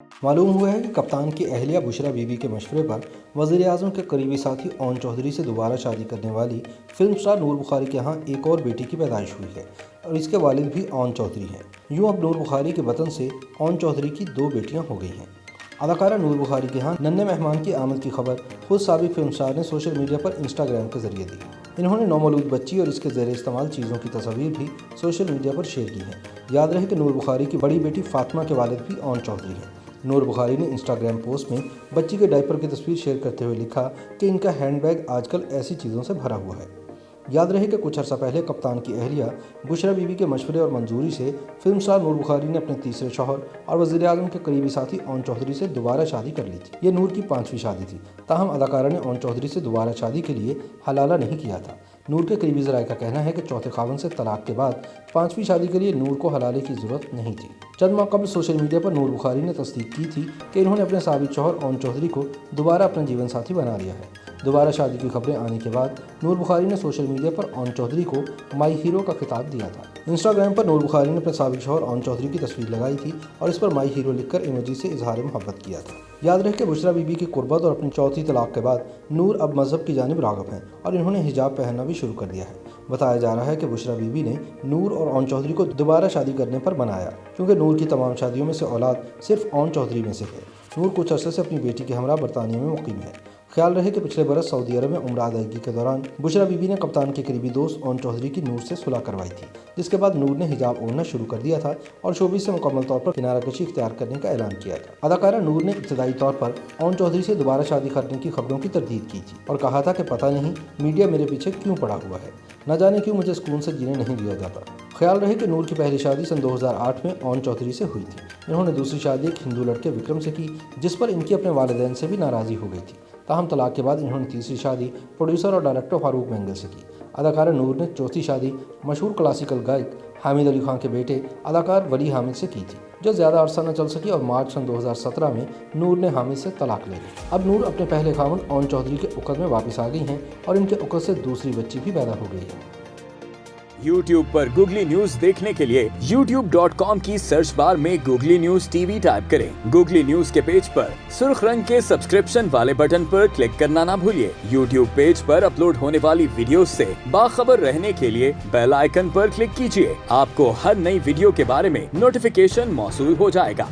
मालूम हुआ है कि कप्तान की अहलिया बुशरा बीबी के मशवरे पर वज़ीर-ए-आज़म के करीबी साथी ओन चौधरी से दोबारा शादी करने वाली फिल्म स्टार नूर बुखारी के यहाँ एक और बेटी की पैदाइश हुई है और इसके वालिद भी ओन चौधरी हैं। यूँ अब नूर बुखारी के वतन से ओन चौधरी की 2 बेटियाँ हो गई हैं। अदाकारा नूर बुखारी के यहाँ नन्हे मेहमान की आमद की खबर खुद साबिक फिल्म स्टार ने सोशल मीडिया पर इंस्टाग्राम के जरिए दी। इन्होंने नौमौलूद बच्ची और इसके ज़ेर इस्तेमाल चीज़ों की तस्वीर भी सोशल मीडिया पर शेयर की है। याद रहे कि नूर बुखारी की बड़ी बेटी फातिमा के वालिद भी ओन चौधरी हैं। नूर बुखारी ने इंस्टाग्राम पोस्ट में बच्ची के डायपर की तस्वीर शेयर करते हुए लिखा कि इनका हैंडबैग आजकल ऐसी चीज़ों से भरा हुआ है। याद रहे कि कुछ अर्सा पहले कप्तान की अहलिया बुशरा बीबी के मशवरे और मंजूरी से फिल्म स्टार नूर बुखारी ने अपने तीसरे शौहर और वज़ीर-ए-आज़म के करीबी साथी ओन चौधरी से दोबारा शादी कर ली थी। ये नूर की 5वीं शादी थी। ताहम अदाकारा ने ओन चौधरी से दोबारा शादी के लिए हलाला नहीं किया था। नूर के करीबी ज़राए का कहना है कि चौथे खावन से तलाक के बाद 5वीं शादी के लिए नूर को हलाले की ज़रूरत नहीं थी। चंद माह कबल सोशल मीडिया पर नूर बुखारी ने तस्दीक की थी कि इन्होंने अपने साबिक शौहर ओन चौधरी को दोबारा अपना जीवन साथी बना लिया है। दोबारा शादी की खबरें आने के बाद नूर बुखारी ने सोशल मीडिया पर ओन चौधरी को माई हीरो का खिताब दिया था। इंस्टाग्राम पर नूर बुखारी ने अपने साबिक शौहर ओन चौधरी की तस्वीर लगाई थी और इस पर माई हीरो लिखकर इमोजी से इजहार मोहब्बत किया था। याद रहे कि बुशरा बीबी की कुर्बत और अपनी चौथी तलाक के बाद नूर अब मजहब की जानिब राग़िब हैं और इन्होंने हिजाब पहनना भी शुरू कर दिया है। बताया जा रहा है कि बुशरा बीबी ने नूर और ओन चौधरी को दोबारा शादी करने पर मनाया क्योंकि नूर की तमाम शादियों में से औलाद सिर्फ ओन चौधरी में से है। नूर कुछ अरसे से अपनी बेटी के हमरा बरतानिया में मुकीम है। ख्याल रहे कि पिछले बरस सऊदी अरब में उम्र अदायगी के दौरान बुशरा बीबी ने कप्तान के करीबी दोस्त ओन चौधरी की नूर से सुलह करवाई थी, जिसके बाद नूर ने हिजाब ओढ़ना शुरू कर दिया था और शोबिज़ से मुकम्मल तौर पर किनारा कशी इख्तियार करने का ऐलान किया था। अदाकारा नूर ने इब्तदाई तौर पर ओन चौधरी से दोबारा शादी करने की खबरों की तरदीद की थी और कहा था कि पता नहीं मीडिया मेरे पीछे क्यों पड़ा हुआ है, न जाने क्यों मुझे सुकून से जीने नहीं दिया जाता। ख्याल रहे कि नूर की पहली शादी सन 2008 में ओन चौधरी से हुई थी। इन्होंने दूसरी शादी एक हिंदू लड़के विक्रम से की, जिस पर इनकी अपने वालिदैन से भी नाराज़गी हो गई थी। ताहम तलाक के बाद इन्होंने तीसरी शादी प्रोड्यूसर और डायरेक्टर फारूक मेंगल से की। अदाकारा नूर ने चौथी शादी मशहूर क्लासिकल गायक हामिद अली खान के बेटे अदाकार वली हामिद से की थी, जो ज़्यादा अरसा न चल सकी और मार्च सन 2017 में नूर ने हामिद से तलाक ले ली। अब नूर अपने पहले खावन ओन चौधरी के उकद में वापस आ गई हैं और इनके उकद से दूसरी बच्ची भी पैदा हो गई है। YouTube पर गूगली न्यूज देखने के लिए youtube.com की सर्च बार में गूगली न्यूज टीवी टाइप करें। गूगली न्यूज के पेज पर सुर्ख रंग के सब्सक्रिप्शन वाले बटन पर क्लिक करना ना भूलिए। YouTube पेज पर अपलोड होने वाली वीडियोस से बाखबर रहने के लिए बेल आइकन पर क्लिक कीजिए। आपको हर नई वीडियो के बारे में नोटिफिकेशन मौसूल हो जाएगा।